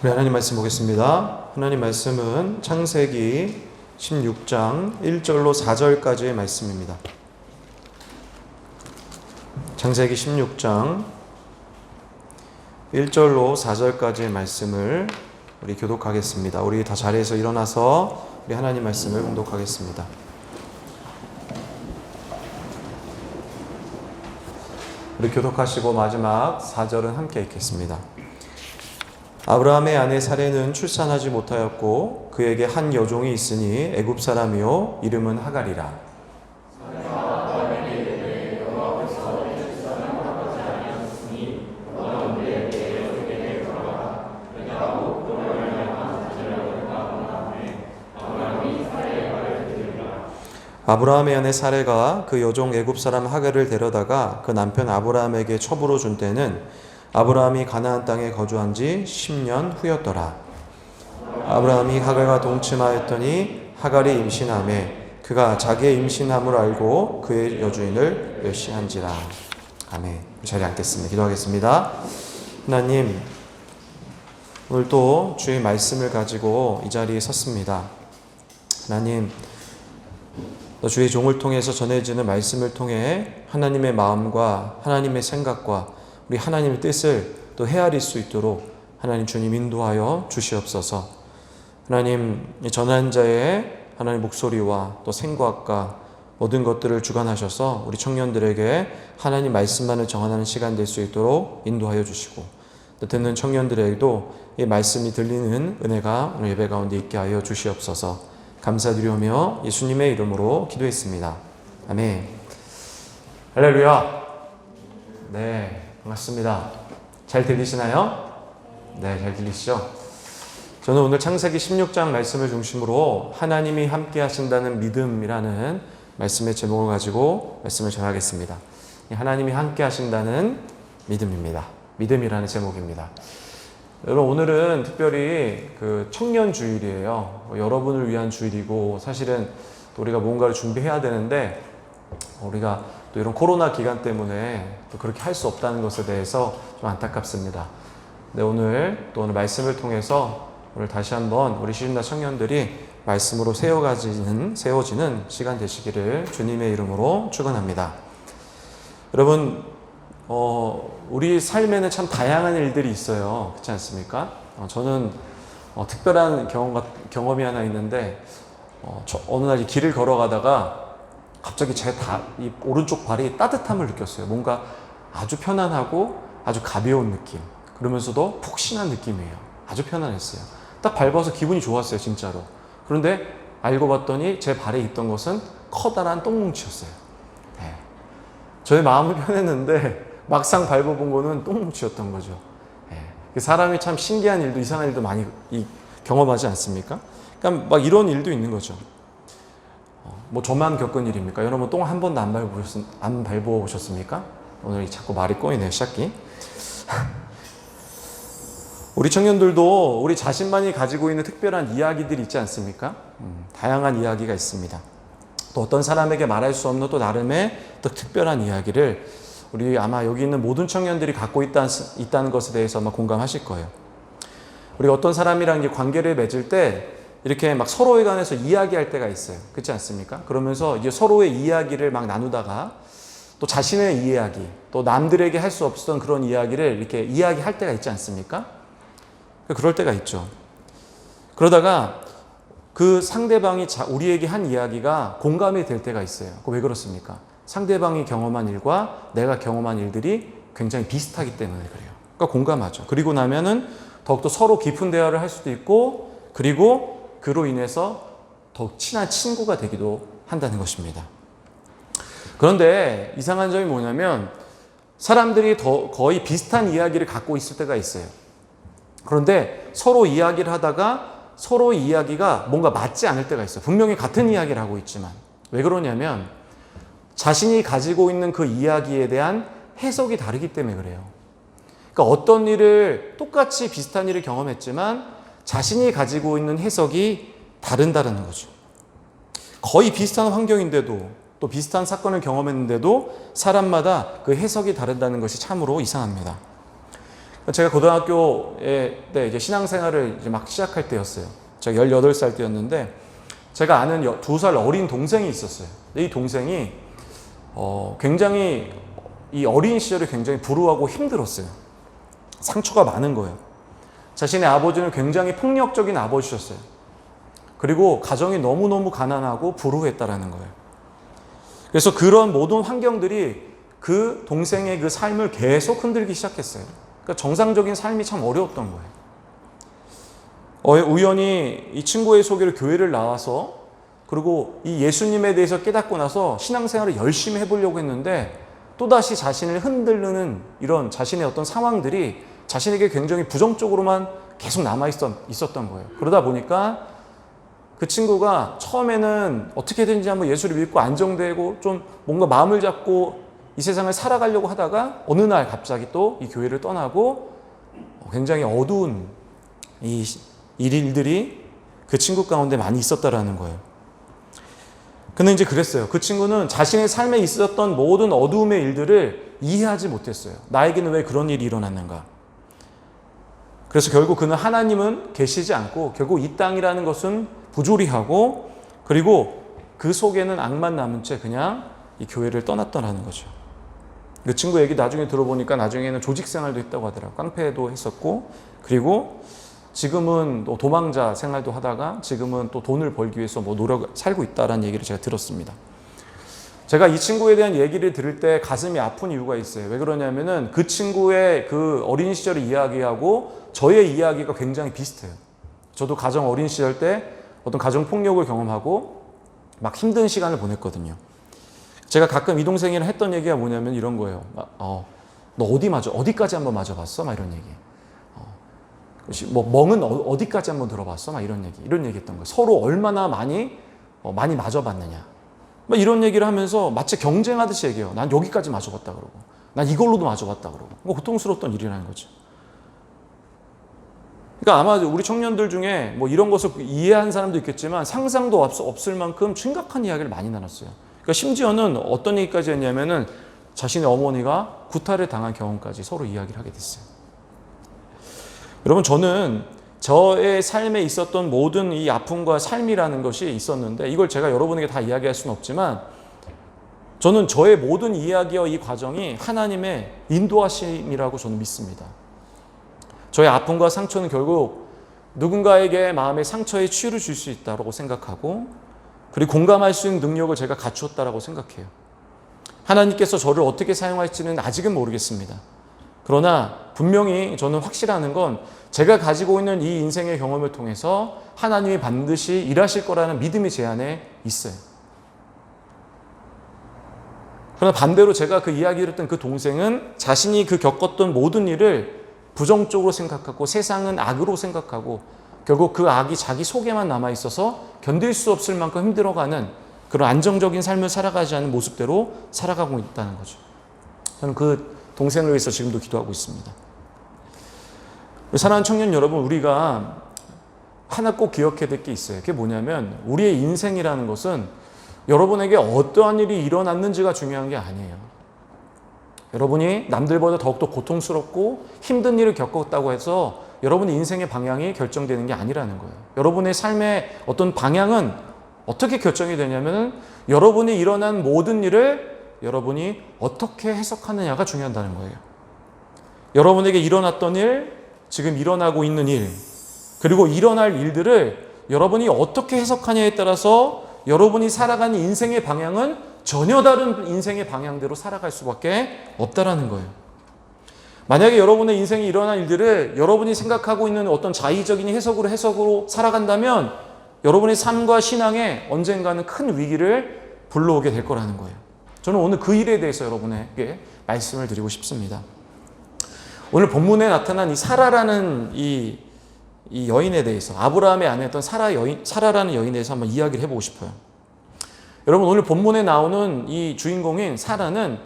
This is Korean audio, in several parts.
우리 하나님 말씀 보겠습니다. 하나님 말씀은 창세기 16장 1절로 4절까지의 말씀입니다. 창세기 16장 1절로 4절까지의 말씀을 우리 교독하겠습니다. 우리 다 자리에서 일어나서 우리 하나님 말씀을 봉독하겠습니다. 우리 교독하시고 마지막 4절은 함께 읽겠습니다. 아브라함의 아내 사레는 출산하지 못하였고 그에게 한 여종이 있으니 애굽 사람이요 이름은 하갈이라. 아브라함의 아내 사레가 그 여종 애굽 사람 하갈을 데려다가 그 남편 아브라함에게 첩으로 준 때는 아브라함이 가나안 땅에 거주한 지 10년 후였더라. 아브라함이 하갈과 동침하였더니 하갈이 임신하매 그가 자기의 임신함을 알고 그의 여주인을 멸시한지라. 아멘. 자리에 앉겠습니다. 기도하겠습니다. 하나님, 오늘 또 주의 말씀을 가지고 이 자리에 섰습니다. 하나님, 주의 종을 통해서 전해지는 말씀을 통해 하나님의 마음과 하나님의 생각과 우리 하나님의 뜻을 또 헤아릴 수 있도록 하나님 주님 인도하여 주시옵소서. 하나님 전한 자의 하나님 목소리와 또 생각과 모든 것들을 주관하셔서 우리 청년들에게 하나님 말씀만을 정하는 시간 될 수 있도록 인도하여 주시고 또 듣는 청년들에게도 이 말씀이 들리는 은혜가 오늘 예배 가운데 있게 하여 주시옵소서. 감사드리오며 예수님의 이름으로 기도했습니다. 아멘. 할렐루야. 네. 반갑습니다. 잘 들리시나요? 네, 잘 들리시죠? 저는 오늘 창세기 16장 말씀을 중심으로 하나님이 함께 하신다는 믿음이라는 말씀의 제목을 가지고 말씀을 전하겠습니다. 하나님이 함께 하신다는 믿음입니다. 믿음이라는 제목입니다. 여러분, 오늘은 특별히 그 청년 주일이에요. 여러분을 위한 주일이고 사실은 또 우리가 뭔가를 준비해야 되는데 우리가 또 이런 코로나 기간 때문에 또 그렇게 할 수 없다는 것에 대해서 좀 안타깝습니다. 네, 오늘 말씀을 통해서 오늘 다시 한번 우리 시즌다 청년들이 말씀으로 세워지는 시간 되시기를 주님의 이름으로 축원합니다. 여러분, 우리 삶에는 참 다양한 일들이 있어요. 그렇지 않습니까? 저는 특별한 경험이 하나 있는데 어느 날 길을 걸어가다가 갑자기 제 이 오른쪽 발이 따뜻함을 느꼈어요. 뭔가 아주 편안하고 아주 가벼운 느낌. 그러면서도 푹신한 느낌이에요. 아주 편안했어요. 딱 밟아서 기분이 좋았어요, 진짜로. 그런데 알고 봤더니 제 발에 있던 것은 커다란 똥뭉치였어요. 네. 저의 마음은 편했는데 막상 밟아본 거는 똥뭉치였던 거죠. 네. 사람이 참 신기한 일도 이상한 일도 많이 경험하지 않습니까? 그러니까 막 이런 일도 있는 거죠. 뭐 저만 겪은 일입니까? 여러분 똥 한 번도 안 밟아보셨습니까? 오늘 자꾸 말이 꼬이네요, 시작이. 우리 청년들도 우리 자신만이 가지고 있는 특별한 이야기들이 있지 않습니까? 다양한 이야기가 있습니다. 또 어떤 사람에게 말할 수 없는 또 나름의 또 특별한 이야기를 우리 아마 여기 있는 모든 청년들이 갖고 있다는 것에 대해서 아마 공감하실 거예요. 우리가 어떤 사람이랑 관계를 맺을 때 이렇게 막 서로에 관해서 이야기할 때가 있어요. 그렇지 않습니까? 그러면서 이제 서로의 이야기를 막 나누다가 또 자신의 이야기, 또 남들에게 할 수 없었던 그런 이야기를 이렇게 이야기할 때가 있지 않습니까? 그럴 때가 있죠. 그러다가 그 상대방이 우리에게 한 이야기가 공감이 될 때가 있어요. 왜 그렇습니까? 상대방이 경험한 일과 내가 경험한 일들이 굉장히 비슷하기 때문에 그래요. 그러니까 공감하죠. 그리고 나면은 더욱더 서로 깊은 대화를 할 수도 있고, 그리고 그로 인해서 더욱 친한 친구가 되기도 한다는 것입니다. 그런데 이상한 점이 뭐냐면 사람들이 거의 비슷한 이야기를 갖고 있을 때가 있어요. 그런데 서로 이야기를 하다가 서로 이야기가 뭔가 맞지 않을 때가 있어요. 분명히 같은 이야기를 하고 있지만. 왜 그러냐면 자신이 가지고 있는 그 이야기에 대한 해석이 다르기 때문에 그래요. 그러니까 어떤 일을 똑같이 비슷한 일을 경험했지만 자신이 가지고 있는 해석이 다른다는 거죠. 거의 비슷한 환경인데도 또 비슷한 사건을 경험했는데도 사람마다 그 해석이 다르다는 것이 참으로 이상합니다. 제가 고등학교에 때 이제 신앙생활을 이제 막 시작할 때였어요. 제가 18살 때였는데 제가 아는 2살 어린 동생이 있었어요. 이 동생이 굉장히 이 어린 시절에 굉장히 불우하고 힘들었어요. 상처가 많은 거예요. 자신의 아버지는 굉장히 폭력적인 아버지셨어요. 그리고 가정이 너무너무 가난하고 불우했다라는 거예요. 그래서 그런 모든 환경들이 그 동생의 그 삶을 계속 흔들기 시작했어요. 그러니까 정상적인 삶이 참 어려웠던 거예요. 우연히 이 친구의 소개로 교회를 나와서 그리고 이 예수님에 대해서 깨닫고 나서 신앙생활을 열심히 해보려고 했는데 또다시 자신을 흔들는 이런 자신의 어떤 상황들이 자신에게 굉장히 부정적으로만 계속 남아있었던 거예요. 그러다 보니까 그 친구가 처음에는 어떻게든지 한번 예수를 믿고 안정되고 좀 뭔가 마음을 잡고 이 세상을 살아가려고 하다가 어느 날 갑자기 또 이 교회를 떠나고 굉장히 어두운 이 일들이 그 친구 가운데 많이 있었다라는 거예요. 근데 이제 그랬어요. 그 친구는 자신의 삶에 있었던 모든 어두움의 일들을 이해하지 못했어요. 나에게는 왜 그런 일이 일어났는가? 그래서 결국 그는 하나님은 계시지 않고 결국 이 땅이라는 것은 부조리하고 그리고 그 속에는 악만 남은 채 그냥 이 교회를 떠났더라는 거죠. 그 친구 얘기 나중에 들어보니까 나중에는 조직 생활도 했다고 하더라고요. 깡패도 했었고 그리고 지금은 또 도망자 생활도 하다가 지금은 또 돈을 벌기 위해서 살고 있다라는 얘기를 제가 들었습니다. 제가 이 친구에 대한 얘기를 들을 때 가슴이 아픈 이유가 있어요. 왜 그러냐면은 그 친구의 그 어린 시절의 이야기하고 저의 이야기가 굉장히 비슷해요. 저도 가정 어린 시절 때 어떤 가정 폭력을 경험하고 막 힘든 시간을 보냈거든요. 제가 가끔 이 동생이랑 했던 얘기가 뭐냐면 이런 거예요. 너 어디까지 한번 맞아봤어? 막 이런 얘기. 멍은 어디까지 한번 들어봤어? 막 이런 얘기 했던 거예요. 서로 얼마나 많이 맞아봤느냐. 막 이런 얘기를 하면서 마치 경쟁하듯이 얘기해요. 난 여기까지 맞아봤다 그러고, 난 이걸로도 맞아봤다 그러고. 고통스러웠던 일이라는 거죠. 그러니까 아마 우리 청년들 중에 이런 것을 이해한 사람도 있겠지만 상상도 없을 만큼 심각한 이야기를 많이 나눴어요. 그러니까 심지어는 어떤 얘기까지 했냐면은 자신의 어머니가 구타를 당한 경험까지 서로 이야기를 하게 됐어요. 여러분, 저는 저의 삶에 있었던 모든 이 아픔과 삶이라는 것이 있었는데 이걸 제가 여러분에게 다 이야기할 수는 없지만 저는 저의 모든 이야기와 이 과정이 하나님의 인도하심이라고 저는 믿습니다. 저의 아픔과 상처는 결국 누군가에게 마음의 상처에 치유를 줄 수 있다고 생각하고 그리고 공감할 수 있는 능력을 제가 갖추었다고 생각해요. 하나님께서 저를 어떻게 사용할지는 아직은 모르겠습니다. 그러나 분명히 저는 확실한 건 제가 가지고 있는 이 인생의 경험을 통해서 하나님이 반드시 일하실 거라는 믿음이 제 안에 있어요. 그러나 반대로 제가 그 이야기를 했던 그 동생은 자신이 그 겪었던 모든 일을 부정적으로 생각하고 세상은 악으로 생각하고 결국 그 악이 자기 속에만 남아있어서 견딜 수 없을 만큼 힘들어가는 그런 안정적인 삶을 살아가지 않는 모습대로 살아가고 있다는 거죠. 저는 그 동생을 위해서 지금도 기도하고 있습니다. 사랑하는 청년 여러분, 우리가 하나 꼭 기억해야 될 게 있어요. 그게 뭐냐면 우리의 인생이라는 것은 여러분에게 어떠한 일이 일어났는지가 중요한 게 아니에요. 여러분이 남들보다 더욱더 고통스럽고 힘든 일을 겪었다고 해서 여러분의 인생의 방향이 결정되는 게 아니라는 거예요. 여러분의 삶의 어떤 방향은 어떻게 결정이 되냐면 여러분이 일어난 모든 일을 여러분이 어떻게 해석하느냐가 중요하다는 거예요. 여러분에게 일어났던 일, 지금 일어나고 있는 일, 그리고 일어날 일들을 여러분이 어떻게 해석하냐에 따라서 여러분이 살아가는 인생의 방향은 전혀 다른 인생의 방향대로 살아갈 수밖에 없다라는 거예요. 만약에 여러분의 인생에 일어난 일들을 여러분이 생각하고 있는 어떤 자의적인 해석으로 살아간다면 여러분의 삶과 신앙에 언젠가는 큰 위기를 불러오게 될 거라는 거예요. 저는 오늘 그 일에 대해서 여러분에게 말씀을 드리고 싶습니다. 오늘 본문에 나타난 이 사라라는 이 여인에 대해서, 아브라함의 아내였던 사라라는 여인에 대해서 한번 이야기를 해보고 싶어요. 여러분, 오늘 본문에 나오는 이 주인공인 사라는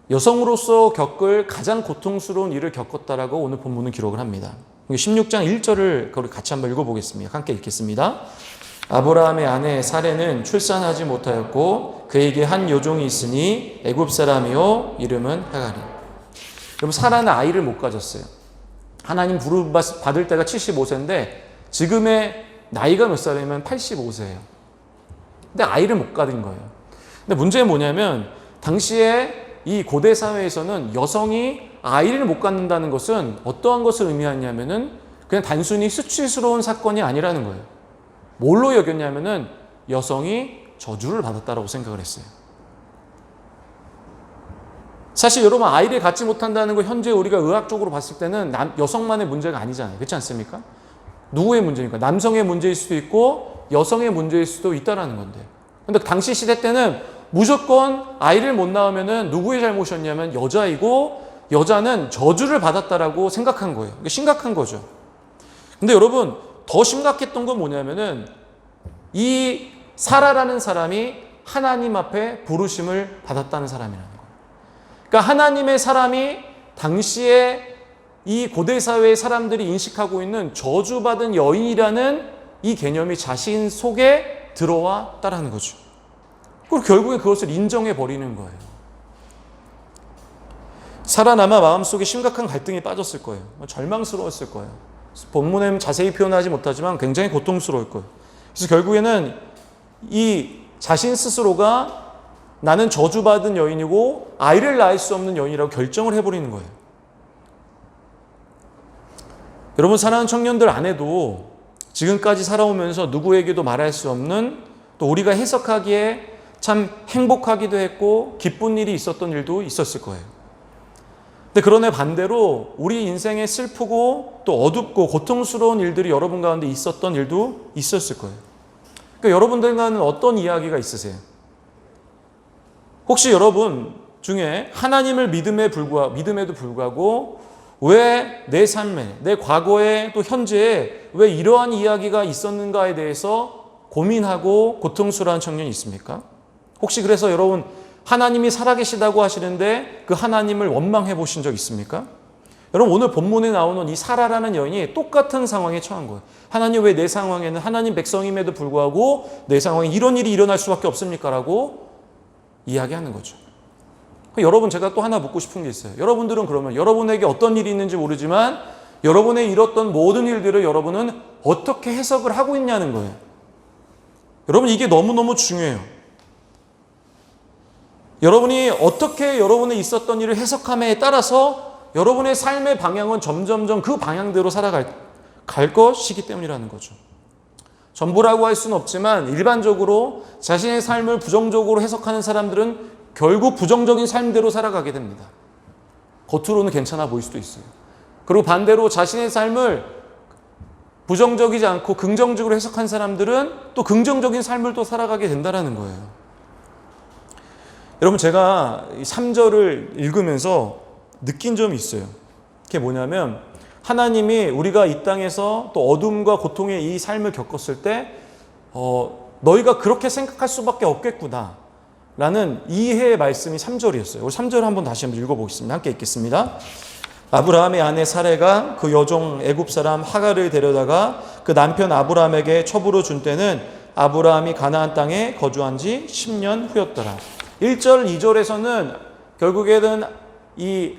여성으로서 겪을 가장 고통스러운 일을 겪었다라고 오늘 본문은 기록을 합니다. 16장 1절을 같이 한번 읽어보겠습니다. 함께 읽겠습니다. 아브라함의 아내 사레는 출산하지 못하였고 그에게 한 여종이 있으니 애굽 사람이요 이름은 하갈이. 여러분, 사라는 아이를 못 가졌어요. 하나님 부름 받을 때가 75세인데 지금의 나이가 몇 살이면 85세예요. 근데 아이를 못 가진 거예요. 근데 문제는 뭐냐면 당시에 이 고대 사회에서는 여성이 아이를 못 갖는다는 것은 어떠한 것을 의미하냐면은 그냥 단순히 수치스러운 사건이 아니라는 거예요. 뭘로 여겼냐면은 여성이 저주를 받았다라고 생각을 했어요. 사실 여러분 아이를 갖지 못한다는 거 현재 우리가 의학적으로 봤을 때는 여성만의 문제가 아니잖아요. 그렇지 않습니까? 누구의 문제입니까? 남성의 문제일 수도 있고 여성의 문제일 수도 있다는 건데. 근데 당시 시대 때는 무조건 아이를 못 낳으면은 누구의 잘못이었냐면 여자이고 여자는 저주를 받았다라고 생각한 거예요. 이게 심각한 거죠. 근데 여러분 더 심각했던 건 뭐냐면은 이 사라라는 사람이 하나님 앞에 부르심을 받았다는 사람이라는 거예요. 그러니까 하나님의 사람이 당시에 이 고대 사회의 사람들이 인식하고 있는 저주받은 여인이라는 이 개념이 자신 속에 들어왔다라는 거죠. 그리고 결국에 그것을 인정해 버리는 거예요. 사라나마 마음속에 심각한 갈등이 빠졌을 거예요. 절망스러웠을 거예요. 본문에는 자세히 표현하지 못하지만 굉장히 고통스러울 거예요. 그래서 결국에는 이 자신 스스로가 나는 저주받은 여인이고 아이를 낳을 수 없는 여인이라고 결정을 해버리는 거예요. 여러분 사랑하는 청년들 안에도 지금까지 살아오면서 누구에게도 말할 수 없는 또 우리가 해석하기에 참 행복하기도 했고 기쁜 일이 있었던 일도 있었을 거예요. 근데 그러나 반대로 우리 인생에 슬프고 또 어둡고 고통스러운 일들이 여러분 가운데 있었던 일도 있었을 거예요. 그러니까 여러분들과는 어떤 이야기가 있으세요? 혹시 여러분 중에 하나님을 믿음에도 불구하고 왜 내 삶에, 내 과거에 또 현재에 왜 이러한 이야기가 있었는가에 대해서 고민하고 고통스러운 청년이 있습니까? 혹시 그래서 여러분 하나님이 살아계시다고 하시는데 그 하나님을 원망해 보신 적 있습니까? 여러분 오늘 본문에 나오는 이 사라라는 여인이 똑같은 상황에 처한 거예요. 하나님 왜 내 상황에는 하나님 백성임에도 불구하고 내 상황에 이런 일이 일어날 수밖에 없습니까? 라고 이야기하는 거죠. 여러분 제가 또 하나 묻고 싶은 게 있어요. 여러분들은 그러면 여러분에게 어떤 일이 있는지 모르지만 여러분의 이뤘던 모든 일들을 여러분은 어떻게 해석을 하고 있냐는 거예요. 여러분 이게 너무너무 중요해요. 여러분이 어떻게 여러분의 있었던 일을 해석함에 따라서 여러분의 삶의 방향은 점점점 그 방향대로 살아갈 것이기 때문이라는 거죠. 전부라고 할 수는 없지만 일반적으로 자신의 삶을 부정적으로 해석하는 사람들은 결국 부정적인 삶대로 살아가게 됩니다. 겉으로는 괜찮아 보일 수도 있어요. 그리고 반대로 자신의 삶을 부정적이지 않고 긍정적으로 해석한 사람들은 또 긍정적인 삶을 또 살아가게 된다는 거예요. 여러분 제가 3절을 읽으면서 느낀 점이 있어요. 그게 뭐냐면 하나님이 우리가 이 땅에서 또 어둠과 고통의 이 삶을 겪었을 때 너희가 그렇게 생각할 수밖에 없겠구나 라는 이해의 말씀이 3절이었어요. 우리 3절 한번 다시 한번 읽어보겠습니다. 함께 읽겠습니다. 아브라함의 아내 사레가 그 여종 애굽 사람 하갈을 데려다가 그 남편 아브라함에게 첩으로 준 때는 아브라함이 가나안 땅에 거주한 지 10년 후였더라. 1절, 2절에서는 결국에는 이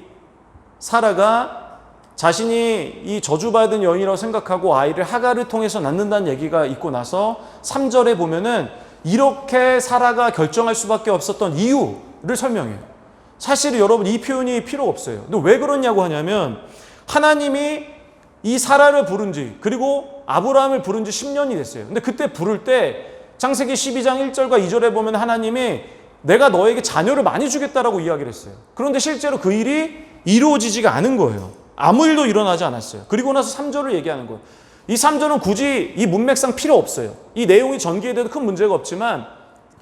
사라가 자신이 이 저주받은 여인이라고 생각하고 아이를 하갈을 통해서 낳는다는 얘기가 있고 나서 3절에 보면은 이렇게 사라가 결정할 수밖에 없었던 이유를 설명해요. 사실 여러분 이 표현이 필요 없어요. 근데 왜 그러냐고 하냐면 하나님이 이 사라를 부른 지 그리고 아브라함을 부른 지 10년이 됐어요. 근데 그때 부를 때 창세기 12장 1절과 2절에 보면 하나님이 내가 너에게 자녀를 많이 주겠다라고 이야기를 했어요. 그런데 실제로 그 일이 이루어지지가 않은 거예요. 아무 일도 일어나지 않았어요. 그리고 나서 3절을 얘기하는 거예요. 이 3절은 굳이 이 문맥상 필요 없어요. 이 내용이 전개돼도 큰 문제가 없지만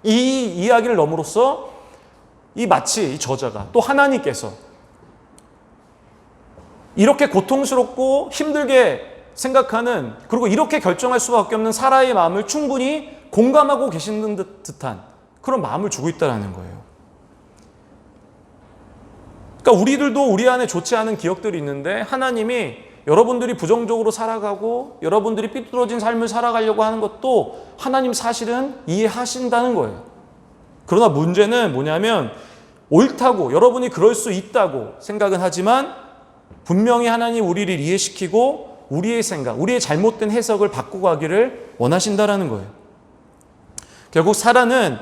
이 이야기를 넘으로써 마치 이 저자가 또 하나님께서 이렇게 고통스럽고 힘들게 생각하는 그리고 이렇게 결정할 수밖에 없는 사라의 마음을 충분히 공감하고 계시는 듯한 그런 마음을 주고 있다는 거예요. 그러니까 우리들도 우리 안에 좋지 않은 기억들이 있는데 하나님이 여러분들이 부정적으로 살아가고 여러분들이 삐뚤어진 삶을 살아가려고 하는 것도 하나님 사실은 이해하신다는 거예요. 그러나 문제는 뭐냐면 옳다고 여러분이 그럴 수 있다고 생각은 하지만 분명히 하나님 우리를 이해시키고 우리의 생각, 우리의 잘못된 해석을 바꾸고 하기를 원하신다라는 거예요. 결국 사라는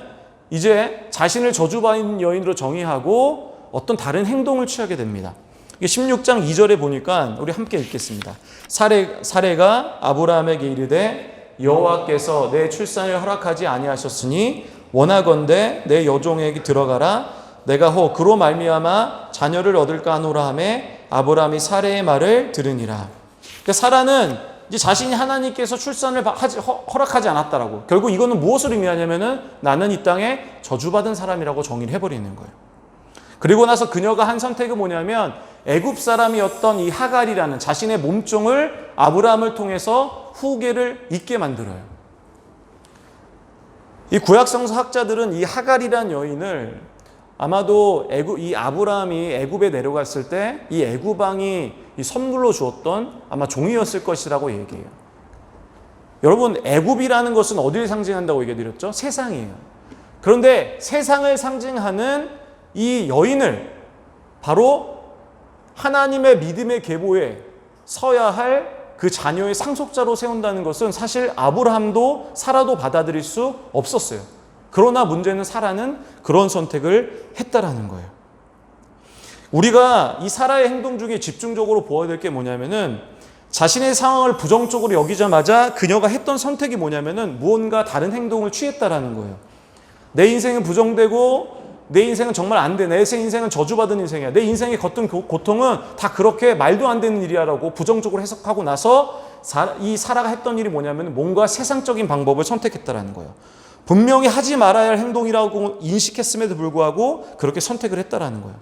이제 자신을 저주받은 여인으로 정의하고 어떤 다른 행동을 취하게 됩니다. 16장 2절에 보니까 우리 함께 읽겠습니다. 사레가 아브라함에게 이르되 여호와께서 내 출산을 허락하지 아니하셨으니 원하건대 내 여종에게 들어가라. 내가 혹 그로 말미암아 자녀를 얻을까 하노라 하매 아브라함이 사레의 말을 들으니라. 그러니까 사라는 이제 자신이 하나님께서 출산을 허락하지 않았다라고. 결국 이거는 무엇을 의미하냐면은 나는 이 땅에 저주받은 사람이라고 정의를 해버리는 거예요. 그리고 나서 그녀가 한 선택은 뭐냐면 애굽 사람이었던 이 하갈이라는 자신의 몸종을 아브라함을 통해서 후계를 잇게 만들어요. 이 구약성서 학자들은 이 하갈이라는 여인을 아마도 이 아브라함이 애굽에 내려갔을 때 이 애굽 왕이 이 선물로 주었던 아마 종이었을 것이라고 얘기해요. 여러분, 애굽이라는 것은 어디를 상징한다고 얘기해드렸죠? 세상이에요. 그런데 세상을 상징하는 이 여인을 바로 하나님의 믿음의 계보에 서야 할 그 자녀의 상속자로 세운다는 것은 사실 아브라함도 사라도 받아들일 수 없었어요. 그러나 문제는 사라는 그런 선택을 했다라는 거예요. 우리가 이 사라의 행동 중에 집중적으로 보아야 될 게 뭐냐면은 자신의 상황을 부정적으로 여기자마자 그녀가 했던 선택이 뭐냐면은 무언가 다른 행동을 취했다라는 거예요. 내 인생은 부정되고 내 인생은 정말 안 돼. 내 인생은 저주받은 인생이야. 내 인생의 겉은 고통은 다 그렇게 말도 안 되는 일이야라고 부정적으로 해석하고 나서 이 사라가 했던 일이 뭐냐면 뭔가 세상적인 방법을 선택했다라는 거예요. 분명히 하지 말아야 할 행동이라고 인식했음에도 불구하고 그렇게 선택을 했다라는 거예요.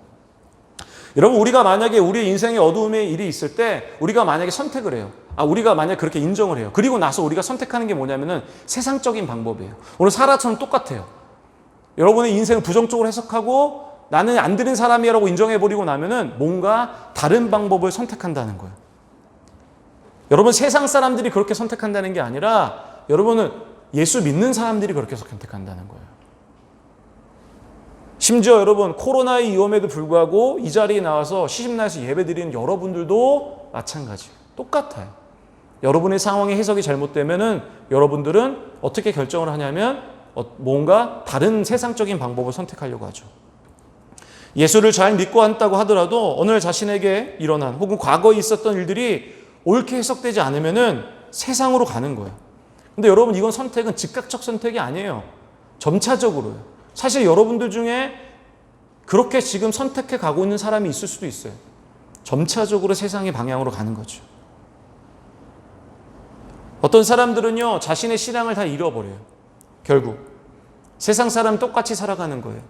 여러분, 우리가 만약에 우리 인생에 어두움의 일이 있을 때 우리가 만약에 선택을 해요. 우리가 만약에 그렇게 인정을 해요. 그리고 나서 우리가 선택하는 게 뭐냐면은 세상적인 방법이에요. 오늘 사라처럼 똑같아요. 여러분의 인생을 부정적으로 해석하고 나는 안 되는 사람이라고 인정해버리고 나면은 뭔가 다른 방법을 선택한다는 거예요. 여러분, 세상 사람들이 그렇게 선택한다는 게 아니라 여러분은 예수 믿는 사람들이 그렇게 선택한다는 거예요. 심지어 여러분, 코로나의 위험에도 불구하고 이 자리에 나와서 시집나에서 예배드리는 여러분들도 마찬가지예요. 똑같아요. 여러분의 상황의 해석이 잘못되면은 여러분들은 어떻게 결정을 하냐면 뭔가 다른 세상적인 방법을 선택하려고 하죠. 예수를 잘 믿고 한다고 하더라도 오늘 자신에게 일어난 혹은 과거에 있었던 일들이 옳게 해석되지 않으면은 세상으로 가는 거예요. 근데 여러분, 이건 선택은 즉각적 선택이 아니에요. 점차적으로요. 사실 여러분들 중에 그렇게 지금 선택해 가고 있는 사람이 있을 수도 있어요. 점차적으로 세상의 방향으로 가는 거죠. 어떤 사람들은요, 자신의 신앙을 다 잃어버려요. 결국 세상 사람 똑같이 살아가는 거예요.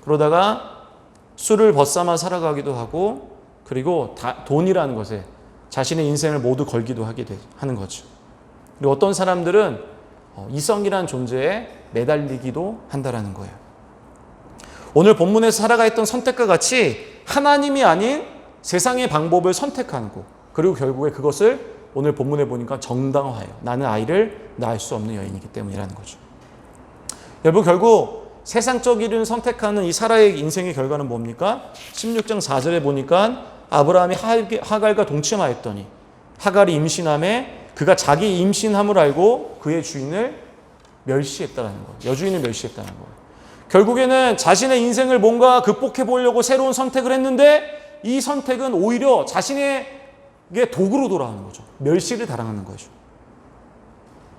그러다가 술을 벗삼아 살아가기도 하고 그리고 돈이라는 것에 자신의 인생을 모두 걸기도 하는 거죠. 그리고 어떤 사람들은 이성이라는 존재에 매달리기도 한다라는 거예요. 오늘 본문에서 사라가 했던 선택과 같이 하나님이 아닌 세상의 방법을 선택하고 그리고 결국에 그것을 오늘 본문에 보니까 정당화해요. 나는 아이를 낳을 수 없는 여인이기 때문이라는 거죠. 여러분, 결국 세상적 일을 선택하는 이 사라의 인생의 결과는 뭡니까? 16장 4절에 보니까 아브라함이 하갈과 동침하였더니 하갈이 임신함에 그가 자기 임신함을 알고 그의 주인을 멸시했다는 거예요. 여주인을 멸시했다는 거예요. 결국에는 자신의 인생을 뭔가 극복해 보려고 새로운 선택을 했는데 이 선택은 오히려 자신에게 도구로 돌아가는 거죠. 멸시를 당하는 거죠.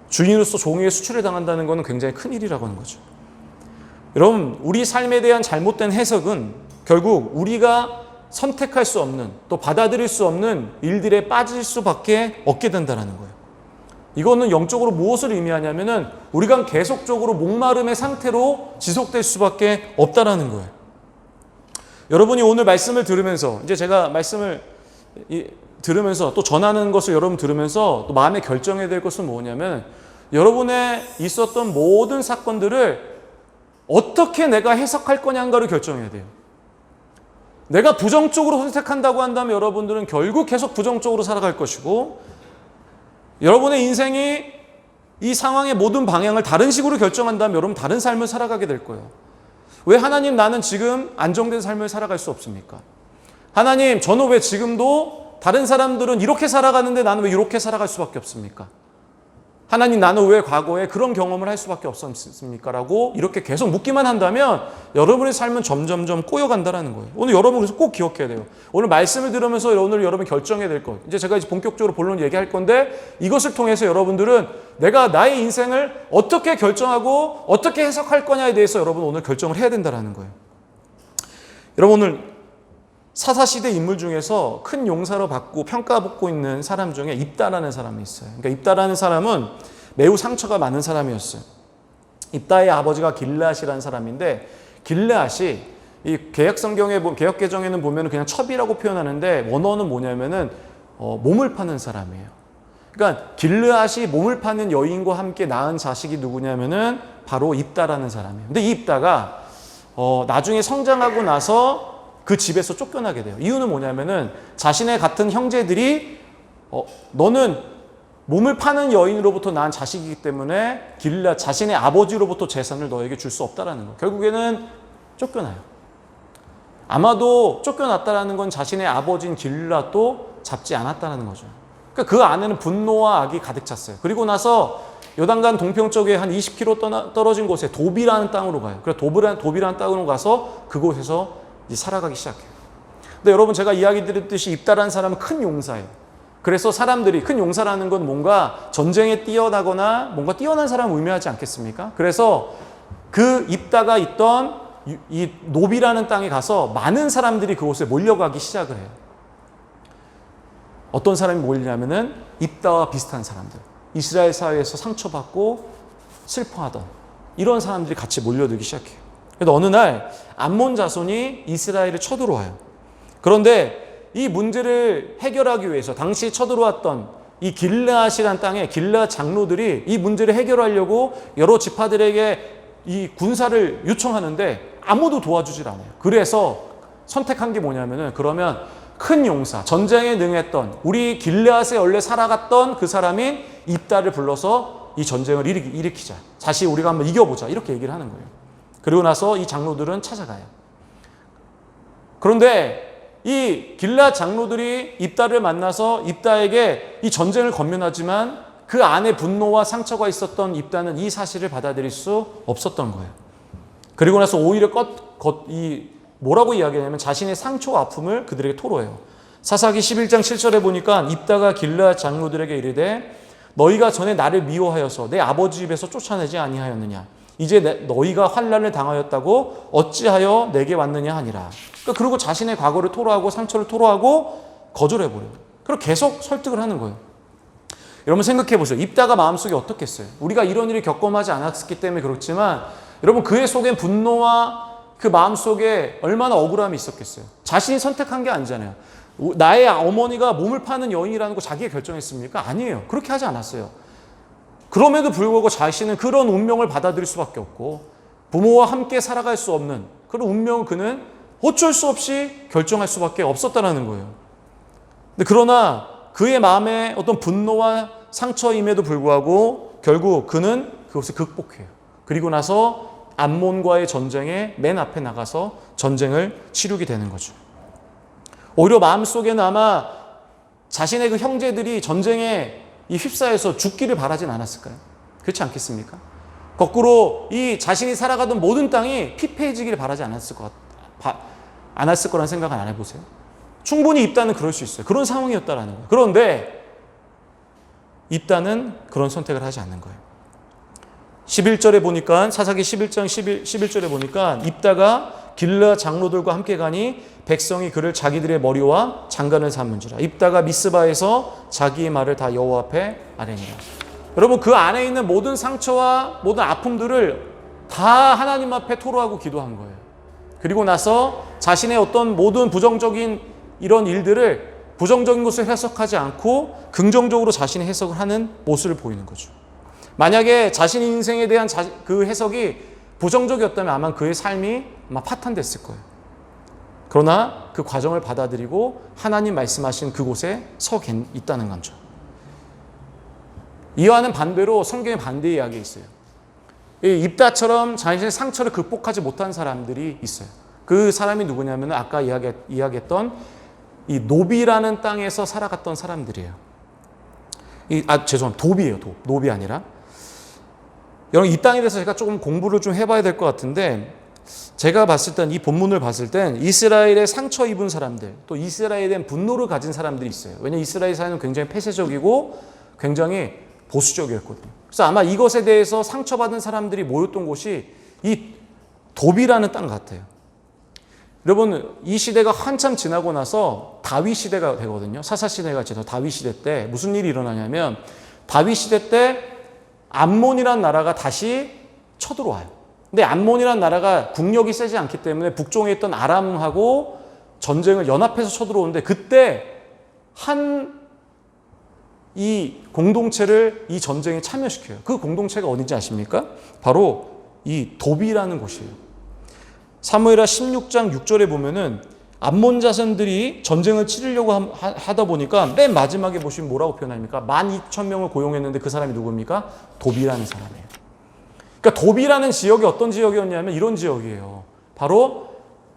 주인으로서 종에게 수출을 당한다는 것은 굉장히 큰 일이라고 하는 거죠. 여러분, 우리 삶에 대한 잘못된 해석은 결국 우리가 선택할 수 없는 또 받아들일 수 없는 일들에 빠질 수밖에 없게 된다는 거예요. 이거는 영적으로 무엇을 의미하냐면은 우리가 계속적으로 목마름의 상태로 지속될 수밖에 없다라는 거예요. 여러분이 오늘 말씀을 들으면서 이제 제가 말씀을 들으면서 또 전하는 것을 여러분 들으면서 또 마음에 결정해야 될 것은 뭐냐면 여러분의 있었던 모든 사건들을 어떻게 내가 해석할 거냐를 결정해야 돼요. 내가 부정적으로 선택한다고 한다면 여러분들은 결국 계속 부정적으로 살아갈 것이고 여러분의 인생이 이 상황의 모든 방향을 다른 식으로 결정한다면 여러분 다른 삶을 살아가게 될 거예요. 왜 하나님 나는 지금 안정된 삶을 살아갈 수 없습니까? 하나님 저는 왜 지금도 다른 사람들은 이렇게 살아가는데 나는 왜 이렇게 살아갈 수밖에 없습니까? 하나님, 나는 왜 과거에 그런 경험을 할 수밖에 없었습니까? 라고 이렇게 계속 묻기만 한다면 여러분의 삶은 점점점 꼬여간다는 거예요. 오늘 여러분 그래서 꼭 기억해야 돼요. 오늘 말씀을 들으면서 오늘 여러분 결정해야 될 것. 이제 제가 본격적으로 본론 얘기할 건데 이것을 통해서 여러분들은 내가 나의 인생을 어떻게 결정하고 어떻게 해석할 거냐에 대해서 여러분 오늘 결정을 해야 된다는 거예요. 여러분 오늘 사사시대 인물 중에서 큰 용사로 받고 평가받고 있는 사람 중에 입다라는 사람이 있어요. 그러니까 입다라는 사람은 매우 상처가 많은 사람이었어요. 입다의 아버지가 길르앗이라는 사람인데 길르앗이 이 개역개정에는 보면 그냥 첩이라고 표현하는데 원어는 뭐냐면은 몸을 파는 사람이에요. 그러니까 길르앗이 몸을 파는 여인과 함께 낳은 자식이 누구냐면은 바로 입다라는 사람이에요. 근데 이 입다가 나중에 성장하고 나서 그 집에서 쫓겨나게 돼요. 이유는 뭐냐면은 자신의 같은 형제들이 너는 몸을 파는 여인으로부터 낳은 자식이기 때문에 길르앗 자신의 아버지로부터 재산을 너에게 줄 수 없다라는 거. 결국에는 쫓겨나요. 아마도 쫓겨났다라는 건 자신의 아버지인 길르앗도 잡지 않았다는 거죠. 그러니까 그 안에는 분노와 악이 가득 찼어요. 그리고 나서 요단강 동편 쪽에 한 20km 떨어진 곳에 도비라는 땅으로 가요. 그래서 도비라는 땅으로 가서 그곳에서 이제 살아가기 시작해요. 근데 여러분 제가 이야기 드렸듯이 입다라는 사람은 큰 용사예요. 그래서 사람들이 큰 용사라는 건 뭔가 전쟁에 뛰어나거나 뭔가 뛰어난 사람을 의미하지 않겠습니까? 그래서 그 입다가 있던 이 노비라는 땅에 가서 많은 사람들이 그곳에 몰려가기 시작을 해요. 어떤 사람이 몰리냐면은 입다와 비슷한 사람들, 이스라엘 사회에서 상처받고 슬퍼하던 이런 사람들이 같이 몰려들기 시작해요. 그래서 어느 날 암몬 자손이 이스라엘에 쳐들어와요. 그런데 이 문제를 해결하기 위해서 당시 쳐들어왔던 이 길르앗이라는 땅에 길르앗 장로들이 이 문제를 해결하려고 여러 지파들에게 이 군사를 요청하는데 아무도 도와주질 않아요. 그래서 선택한 게 뭐냐면은 그러면 큰 용사, 전쟁에 능했던 우리 길르앗에 원래 살아갔던 그 사람인 입다를 불러서 이 전쟁을 일으키자. 다시 우리가 한번 이겨보자. 이렇게 얘기를 하는 거예요. 그리고 나서 이 장로들은 찾아가요. 그런데 이 길르앗 장로들이 입다를 만나서 입다에게 이 전쟁을 권면하지만 그 안에 분노와 상처가 있었던 입다는 이 사실을 받아들일 수 없었던 거예요. 그리고 나서 오히려 뭐라고 이야기하냐면 자신의 상처와 아픔을 그들에게 토로해요. 사사기 11장 7절에 보니까 입다가 길르앗 장로들에게 이르되 너희가 전에 나를 미워하여서 내 아버지 집에서 쫓아내지 아니하였느냐. 이제 너희가 환난을 당하였다고 어찌하여 내게 왔느냐 하니라. 그리고 자신의 과거를 토로하고 상처를 토로하고 거절해버려요. 그리고 계속 설득을 하는 거예요. 여러분 생각해 보세요. 입다가 마음속에 어떻겠어요? 우리가 이런 일을 겪어하지 않았기 때문에 그렇지만 여러분 그의 속엔 분노와 그 마음속에 얼마나 억울함이 있었겠어요. 자신이 선택한 게 아니잖아요. 나의 어머니가 몸을 파는 여인이라는 거 자기가 결정했습니까? 아니에요. 그렇게 하지 않았어요. 그럼에도 불구하고 자신은 그런 운명을 받아들일 수밖에 없고 부모와 함께 살아갈 수 없는 그런 운명을 그는 어쩔 수 없이 결정할 수밖에 없었다는 거예요. 근데 그러나 그의 마음에 어떤 분노와 상처임에도 불구하고 결국 그는 그것을 극복해요. 그리고 나서 암몬과의 전쟁에 맨 앞에 나가서 전쟁을 치르게 되는 거죠. 오히려 마음속에는 아마 자신의 그 형제들이 전쟁에 이 휩싸여서 죽기를 바라진 않았을까요? 그렇지 않겠습니까? 거꾸로 이 자신이 살아가던 모든 땅이 피폐해지기를 바라지 않았을 거라는 생각은 안 해보세요? 충분히 입다는 그럴 수 있어요. 그런 상황이었다라는 거예요. 그런데 입다는 그런 선택을 하지 않는 거예요. 11절에 보니까 사사기 11장 11절에 보니까 입다가 길르앗 장로들과 함께 가니 백성이 그를 자기들의 머리와 장관을 삼은지라. 입다가 미스바에서 자기의 말을 다 여호와 앞에 아뢰니라. 여러분 그 안에 있는 모든 상처와 모든 아픔들을 다 하나님 앞에 토로하고 기도한 거예요. 그리고 나서 자신의 어떤 모든 부정적인 이런 일들을 부정적인 것을 해석하지 않고 긍정적으로 자신의 해석을 하는 모습을 보이는 거죠. 만약에 자신 인생에 대한 그 해석이 부정적이었다면 아마 그의 삶이 아마 파탄됐을 거예요. 그러나 그 과정을 받아들이고 하나님 말씀하신 그곳에 서 있다는 거죠. 이와는 반대로 성경에 반대의 이야기가 있어요. 입다처럼 자신의 상처를 극복하지 못한 사람들이 있어요. 그 사람이 누구냐면 아까 이야기했던 이 노비라는 땅에서 살아갔던 사람들이에요. 죄송합니다. 돕이에요. 노비 아니라. 여러분, 이 땅에 대해서 제가 조금 공부를 좀 해봐야 될 것 같은데, 제가 봤을 땐, 이 본문을 봤을 땐 이스라엘에 상처 입은 사람들, 또 이스라엘에 대한 분노를 가진 사람들이 있어요. 왜냐하면 이스라엘 사회는 굉장히 폐쇄적이고 굉장히 보수적이었거든요. 그래서 아마 이것에 대해서 상처받은 사람들이 모였던 곳이 이 돕이라는 땅 같아요. 여러분, 이 시대가 한참 지나고 나서 다윗 시대가 되거든요. 사사 시대가 지나서 다윗 시대 때 무슨 일이 일어나냐면, 다윗 시대 때 암몬이라는 나라가 다시 쳐들어와요. 근데 암몬이라는 나라가 국력이 세지 않기 때문에 북쪽에 있던 아람하고 전쟁을 연합해서 쳐들어오는데, 그때 이 공동체를 이 전쟁에 참여시켜요. 그 공동체가 어딘지 아십니까? 바로 이 돕이라는 곳이에요. 사무엘하 16장 6절에 보면은 암몬 자손들이 전쟁을 치르려고 하다 보니까 맨 마지막에 보시면 뭐라고 표현합니까? 12,000명을 고용했는데 그 사람이 누굽니까? 돕이라는 사람이에요. 그러니까 돕이라는 지역이 어떤 지역이었냐면 이런 지역이에요. 바로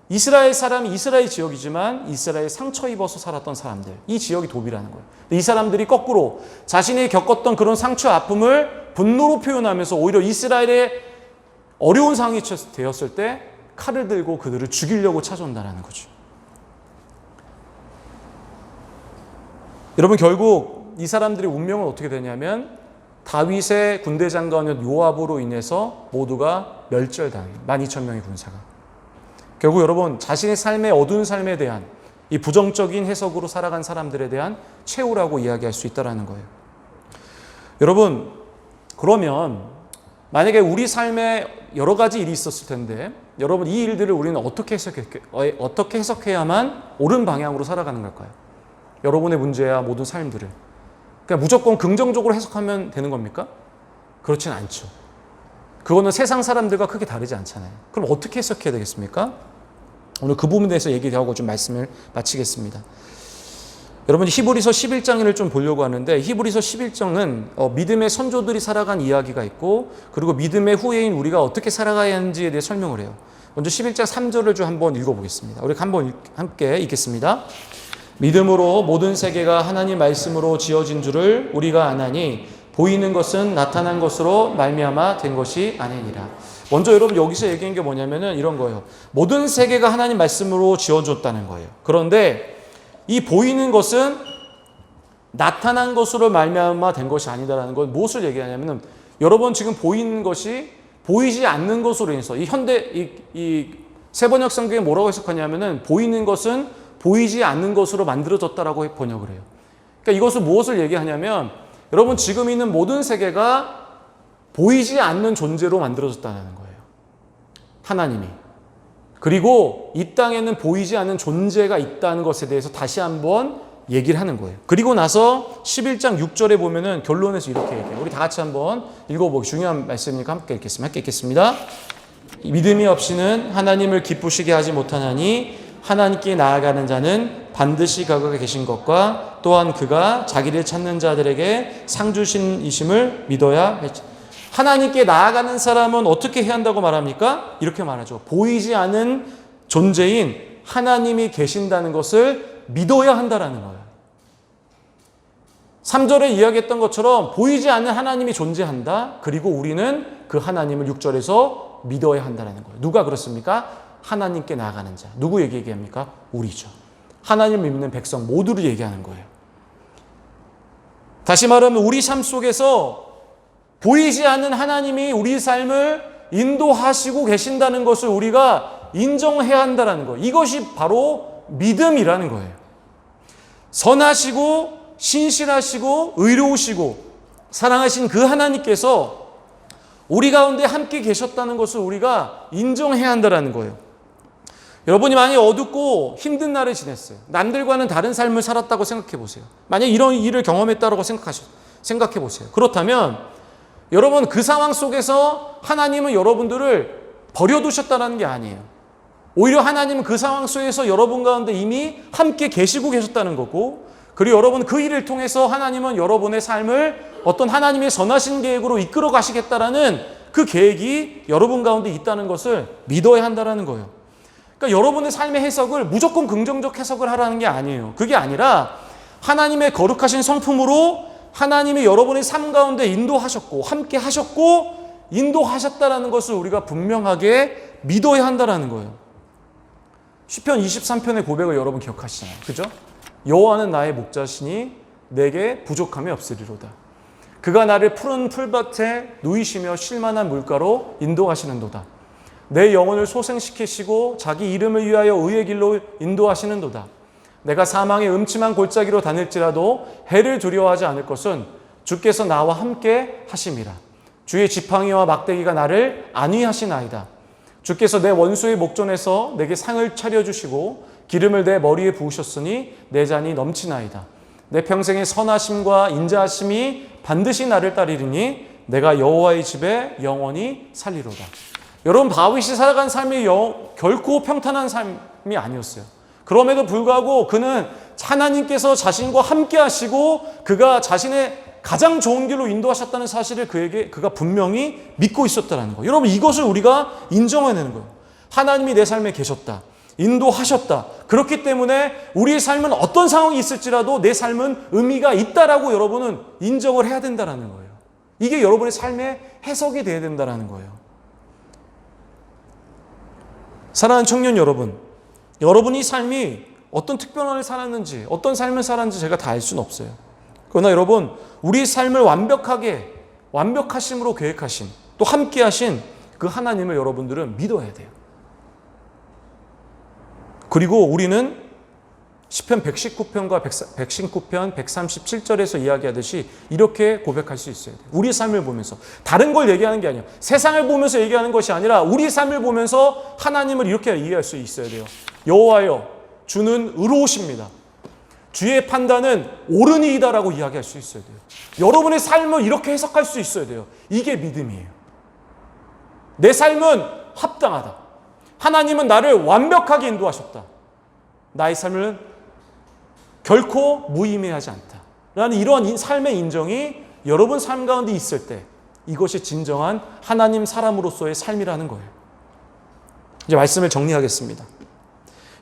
이스라엘 사람이 이스라엘 지역이지만 이스라엘 상처 입어서 살았던 사람들, 이 지역이 돕이라는 거예요. 이 사람들이 거꾸로 자신이 겪었던 그런 상처 아픔을 분노로 표현하면서 오히려 이스라엘의 어려운 상황이 되었을 때 칼을 들고 그들을 죽이려고 찾아온다는 거죠. 여러분, 결국 이 사람들의 운명은 어떻게 되냐면 다윗의 군대 장관이었던 요압으로 인해서 모두가 멸절당해요. 12,000명의 군사가. 결국 여러분, 자신의 삶의 어두운 삶에 대한 이 부정적인 해석으로 살아간 사람들에 대한 최후라고 이야기할 수 있다는 거예요. 여러분, 그러면 만약에 우리 삶에 여러 가지 일이 있었을 텐데, 여러분, 이 일들을 우리는 어떻게 해석해야만 옳은 방향으로 살아가는 걸까요? 여러분의 문제야 모든 삶들을 그냥 무조건 긍정적으로 해석하면 되는 겁니까? 그렇진 않죠. 그거는 세상 사람들과 크게 다르지 않잖아요. 그럼 어떻게 해석해야 되겠습니까? 오늘 그 부분에 대해서 얘기하고 좀 말씀을 마치겠습니다. 여러분, 히브리서 11장을 좀 보려고 하는데, 히브리서 11장은 믿음의 선조들이 살아간 이야기가 있고, 그리고 믿음의 후예인 우리가 어떻게 살아가야 하는지에 대해 설명을 해요. 먼저 11장 3절을 좀 한번 읽어보겠습니다. 우리 한번 함께 읽겠습니다. 믿음으로 모든 세계가 하나님 말씀으로 지어진 줄을 우리가 아나니 보이는 것은 나타난 것으로 말미암아 된 것이 아니니라. 먼저 여러분, 여기서 얘기한 게 뭐냐면은 이런 거예요. 모든 세계가 하나님 말씀으로 지어졌다는 거예요. 그런데 이 보이는 것은 나타난 것으로 말미암아 된 것이 아니다라는 건 무엇을 얘기하냐면은, 여러분, 지금 보이는 것이 보이지 않는 것으로 인해서 이 세번역 성경에 뭐라고 해석하냐면은 보이는 것은 보이지 않는 것으로 만들어졌다라고 번역을 해요. 그러니까 이것은 무엇을 얘기하냐면, 여러분, 지금 있는 모든 세계가 보이지 않는 존재로 만들어졌다는 거예요. 하나님이. 그리고 이 땅에는 보이지 않는 존재가 있다는 것에 대해서 다시 한번 얘기를 하는 거예요. 그리고 나서 11장 6절에 보면은 결론에서 이렇게 얘기해요. 우리 다 같이 한번 읽어보기 중요한 말씀이니까 함께 읽겠습니다. 믿음이 없이는 하나님을 기쁘시게 하지 못하나니 하나님께 나아가는 자는 반드시 그가 계신 것과 또한 그가 자기를 찾는 자들에게 상 주신 이심을 믿어야 했죠. 하나님께 나아가는 사람은 어떻게 해야 한다고 말합니까? 이렇게 말하죠. 보이지 않은 존재인 하나님이 계신다는 것을 믿어야 한다라는 거예요. 3절에 이야기했던 것처럼 보이지 않는 하나님이 존재한다. 그리고 우리는 그 하나님을 6절에서 믿어야 한다는 거예요. 누가 그렇습니까? 하나님께 나아가는 자. 누구 얘기합니까? 우리죠. 하나님을 믿는 백성 모두를 얘기하는 거예요. 다시 말하면 우리 삶 속에서 보이지 않는 하나님이 우리 삶을 인도하시고 계신다는 것을 우리가 인정해야 한다는 거예요. 이것이 바로 믿음이라는 거예요. 선하시고 신실하시고 의로우시고 사랑하신 그 하나님께서 우리 가운데 함께 계셨다는 것을 우리가 인정해야 한다는 거예요. 여러분이 많이 어둡고 힘든 날을 지냈어요. 남들과는 다른 삶을 살았다고 생각해 보세요. 만약 이런 일을 경험했다고 생각해 보세요. 그렇다면 여러분, 그 상황 속에서 하나님은 여러분들을 버려두셨다는 게 아니에요. 오히려 하나님은 그 상황 속에서 여러분 가운데 이미 함께 계시고 계셨다는 거고, 그리고 여러분 그 일을 통해서 하나님은 여러분의 삶을 어떤 하나님의 선하신 계획으로 이끌어 가시겠다라는 그 계획이 여러분 가운데 있다는 것을 믿어야 한다는 거예요. 그러니까 여러분의 삶의 해석을 무조건 긍정적 해석을 하라는 게 아니에요. 그게 아니라 하나님의 거룩하신 성품으로 하나님이 여러분의 삶 가운데 인도하셨고 함께 하셨고 인도하셨다라는 것을 우리가 분명하게 믿어야 한다라는 거예요. 시편 23편의 고백을 여러분 기억하시잖아요. 그죠? 여호와는 나의 목자시니 내게 부족함이 없으리로다. 그가 나를 푸른 풀밭에 누이시며 쉴만한 물가로 인도하시는도다. 내 영혼을 소생시키시고 자기 이름을 위하여 의의 길로 인도하시는도다. 내가 사망의 음침한 골짜기로 다닐지라도 해를 두려워하지 않을 것은 주께서 나와 함께 하심이라. 주의 지팡이와 막대기가 나를 안위하시나이다. 주께서 내 원수의 목전에서 내게 상을 차려주시고 기름을 내 머리에 부으셨으니 내 잔이 넘치나이다. 내 평생의 선하심과 인자하심이 반드시 나를 따르리니 내가 여호와의 집에 영원히 살리로다. 여러분, 다윗이 살아간 삶이 결코 평탄한 삶이 아니었어요. 그럼에도 불구하고 그는 하나님께서 자신과 함께 하시고 그가 자신의 가장 좋은 길로 인도하셨다는 사실을 그가 분명히 믿고 있었다는 거예요. 여러분, 이것을 우리가 인정해야 되는 거예요. 하나님이 내 삶에 계셨다. 인도하셨다. 그렇기 때문에 우리의 삶은 어떤 상황이 있을지라도 내 삶은 의미가 있다라고 여러분은 인정을 해야 된다는 거예요. 이게 여러분의 삶의 해석이 돼야 된다는 거예요. 사랑하는 청년 여러분, 여러분이 삶이 어떤 특별한 삶을 살았는지 어떤 삶을 살았는지 제가 다 알 수는 없어요. 그러나 여러분, 우리 삶을 완벽하심으로 계획하신 또 함께 하신 그 하나님을 여러분들은 믿어야 돼요. 그리고 우리는 시편 119편과 119편 137절에서 이야기하듯이 이렇게 고백할 수 있어야 돼요. 우리 삶을 보면서. 다른 걸 얘기하는 게 아니에요. 세상을 보면서 얘기하는 것이 아니라 우리 삶을 보면서 하나님을 이렇게 이해할 수 있어야 돼요. 여호와여, 주는 의로우십니다. 주의 판단은 옳으니이다라고 이야기할 수 있어야 돼요. 여러분의 삶을 이렇게 해석할 수 있어야 돼요. 이게 믿음이에요. 내 삶은 합당하다. 하나님은 나를 완벽하게 인도하셨다. 나의 삶은 결코 무의미하지 않다. 라는 이러한 삶의 인정이 여러분 삶 가운데 있을 때 이것이 진정한 하나님 사람으로서의 삶이라는 거예요. 이제 말씀을 정리하겠습니다.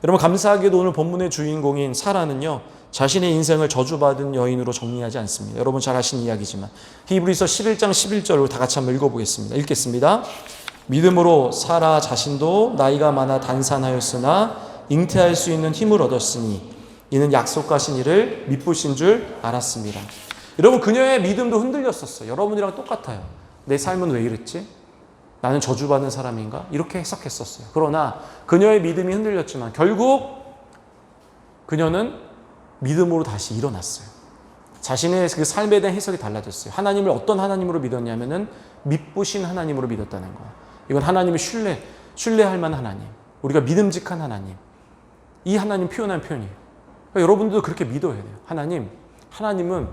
여러분, 감사하게도 오늘 본문의 주인공인 사라는요, 자신의 인생을 저주받은 여인으로 정리하지 않습니다. 여러분 잘 아시는 이야기지만 히브리서 11장 11절로 다 같이 한번 읽어보겠습니다. 읽겠습니다. 믿음으로 사라 자신도 나이가 많아 단산하였으나 잉태할 수 있는 힘을 얻었으니 이는 약속하신 이를 미쁘신 줄 알았습니다. 여러분, 그녀의 믿음도 흔들렸었어요. 여러분이랑 똑같아요. 내 삶은 왜 이랬지? 나는 저주받은 사람인가? 이렇게 해석했었어요. 그러나 그녀의 믿음이 흔들렸지만 결국 그녀는 믿음으로 다시 일어났어요. 자신의 그 삶에 대한 해석이 달라졌어요. 하나님을 어떤 하나님으로 믿었냐면은 미쁘신 하나님으로 믿었다는 거예요. 이건 하나님의 신뢰할 만한 하나님, 우리가 믿음직한 하나님, 이 하나님 표현한 표현이에요. 그러니까 여러분들도 그렇게 믿어야 돼요. 하나님은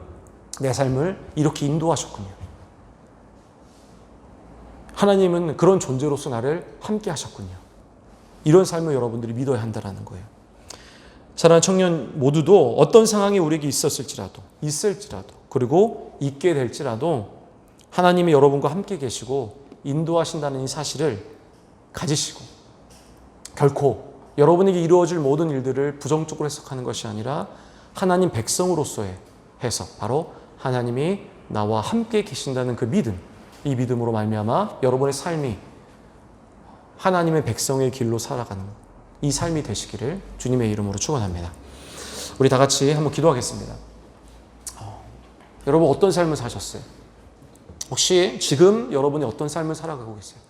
내 삶을 이렇게 인도하셨군요. 하나님은 그런 존재로서 나를 함께 하셨군요. 이런 삶을 여러분들이 믿어야 한다는 거예요. 사랑하는 청년 모두도 어떤 상황이 우리에게 있을지라도 그리고 있게 될지라도 하나님이 여러분과 함께 계시고 인도하신다는 이 사실을 가지시고 결코 여러분에게 이루어질 모든 일들을 부정적으로 해석하는 것이 아니라 하나님 백성으로서의 해석, 바로 하나님이 나와 함께 계신다는 그 믿음, 이 믿음으로 말미암아 여러분의 삶이 하나님의 백성의 길로 살아가는 이 삶이 되시기를 주님의 이름으로 축원합니다. 우리 다 같이 한번 기도하겠습니다. 여러분 어떤 삶을 사셨어요? 혹시 지금 여러분이 어떤 삶을 살아가고 계세요?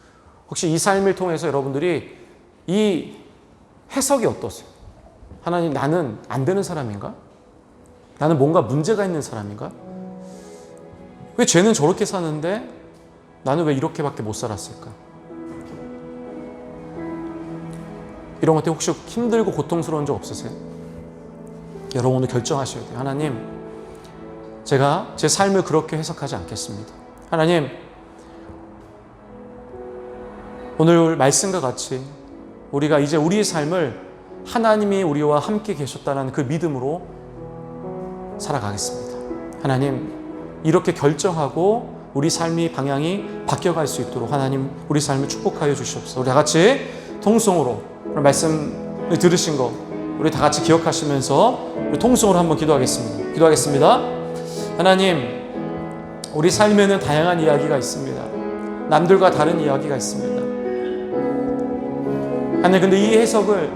혹시 이 삶을 통해서 여러분들이 이 해석이 어떠세요? 하나님, 나는 안 되는 사람인가? 나는 뭔가 문제가 있는 사람인가? 왜 쟤는 저렇게 사는데 나는 왜 이렇게밖에 못 살았을까? 이런 것 때문에 혹시 힘들고 고통스러운 적 없으세요? 여러분 오늘 결정하셔야 돼요. 하나님, 제가 제 삶을 그렇게 해석하지 않겠습니다. 하나님, 오늘 말씀과 같이 우리가 이제 우리의 삶을 하나님이 우리와 함께 계셨다는 그 믿음으로 살아가겠습니다. 하나님, 이렇게 결정하고 우리 삶의 방향이 바뀌어갈 수 있도록 하나님 우리 삶을 축복하여 주시옵소서. 우리 다 같이 통성으로 오늘 말씀 들으신 거 우리 다 같이 기억하시면서 우리 통성으로 한번 기도하겠습니다. 하나님, 우리 삶에는 다양한 이야기가 있습니다. 남들과 다른 이야기가 있습니다. 하나님, 근데 이 해석을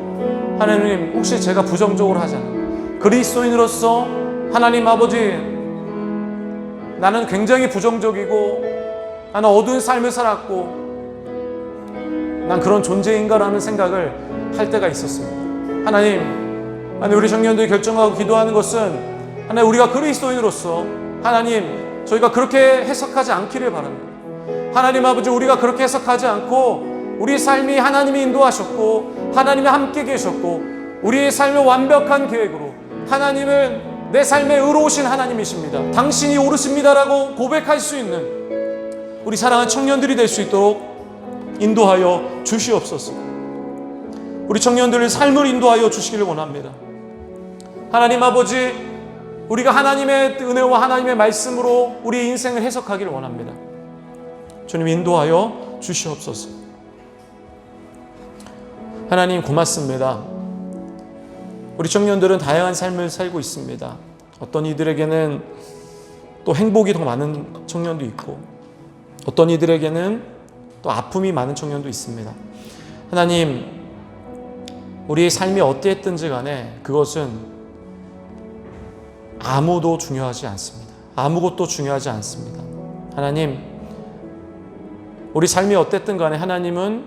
하나님 혹시 제가 부정적으로 하잖아요. 그리스도인으로서 하나님 아버지, 나는 굉장히 부정적이고 나는 어두운 삶을 살았고 난 그런 존재인가라는 생각을 할 때가 있었습니다. 하나님, 우리 청년들이 결정하고 기도하는 것은 하나님, 우리가 그리스도인으로서 하나님, 저희가 그렇게 해석하지 않기를 바랍니다. 하나님 아버지, 우리가 그렇게 해석하지 않고 우리 삶이 하나님이 인도하셨고 하나님이 함께 계셨고 우리의 삶의 완벽한 계획으로 하나님은 내 삶에 의로우신 하나님이십니다. 당신이 옳으십니다라고 고백할 수 있는 우리 사랑하는 청년들이 될 수 있도록 인도하여 주시옵소서. 우리 청년들의 삶을 인도하여 주시기를 원합니다. 하나님 아버지, 우리가 하나님의 은혜와 하나님의 말씀으로 우리 인생을 해석하기를 원합니다. 주님, 인도하여 주시옵소서. 하나님, 고맙습니다. 우리 청년들은 다양한 삶을 살고 있습니다. 어떤 이들에게는 또 행복이 더 많은 청년도 있고 어떤 이들에게는 또 아픔이 많은 청년도 있습니다. 하나님, 우리의 삶이 어땠든지 간에 그것은 아무도 중요하지 않습니다. 아무것도 중요하지 않습니다. 하나님, 우리 삶이 어땠든 간에 하나님은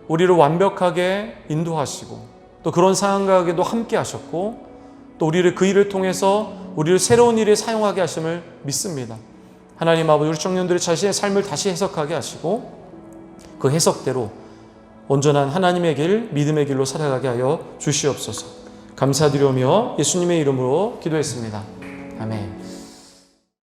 우리를 완벽하게 인도하시고 또 그런 상황에도 함께 하셨고 또 우리를 그 일을 통해서 우리를 새로운 일에 사용하게 하심을 믿습니다. 하나님 아버지, 우리 청년들이 자신의 삶을 다시 해석하게 하시고 그 해석대로 온전한 하나님의 길, 믿음의 길로 살아가게 하여 주시옵소서. 감사드리며 예수님의 이름으로 기도했습니다.